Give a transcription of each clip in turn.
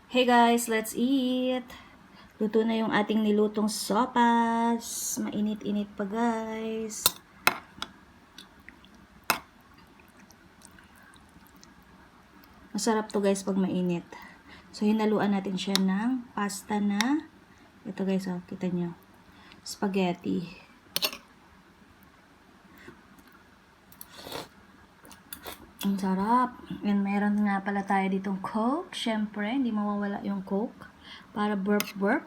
Hey guys, let's eat! Luto na yung ating nilutong sopas. Mainit-init pa guys. Masarap to guys pag mainit. So hinaluan natin siya ng pasta na, ito guys, oh, kita nyo, spaghetti. Ang sarap. And meron nga pala tayo ditong Coke. Syempre, hindi mawawala yung Coke. Para burp-burp.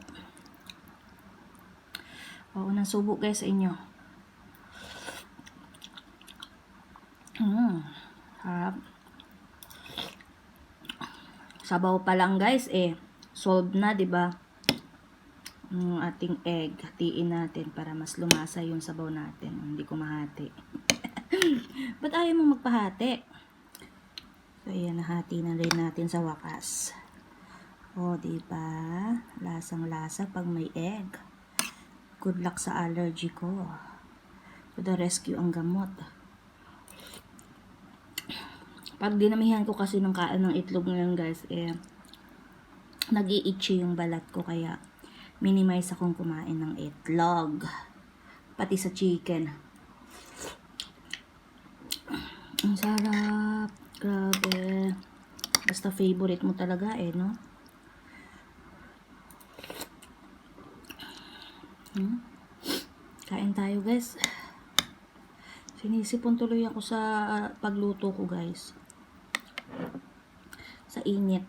O, unang subo guys sa inyo. Sarap. Sabaw pa lang guys solved na, 'di ba? Yung ating egg, hatiin natin para mas lumasa yung sabaw natin. Hindi ko mahati. Ba't ayaw mo magpahati? So, ayan, nahati na rin natin sa wakas. O, diba? Lasang-lasa pag may egg. Good luck sa allergy ko. To the rescue ang gamot. Pag dinamihan ko kasi ng kain ng itlog ngayon guys, nag-i-itchy yung balat ko. Kaya, minimize akong kumain ng itlog. Pati sa chicken. Ang sarap. Grabe. Basta favorite mo talaga no? Kain tayo guys. Sinisipon tuloy ako sa pagluto ko guys. Sa init.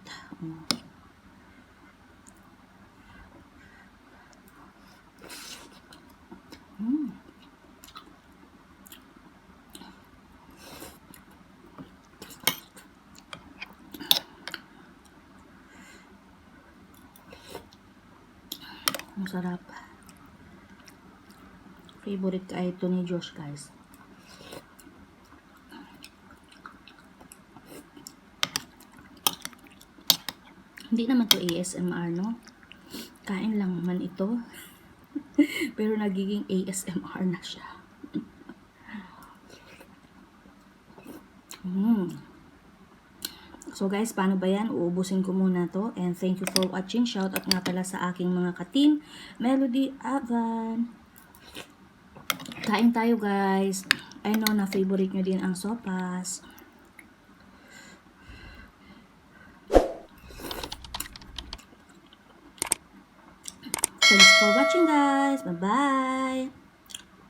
Ang sarap. Favorite ka ito ni Josh guys. Hindi naman to ASMR no? Kain lang naman ito. Pero nagiging ASMR na siya. So guys, paano ba yan? Uubusin ko muna to. And thank you for watching. Shout out nga pala sa aking mga ka-team. Melody, Avan. Kain tayo guys. I know na favorite nyo din ang sopas. Thanks for watching guys. Bye-bye.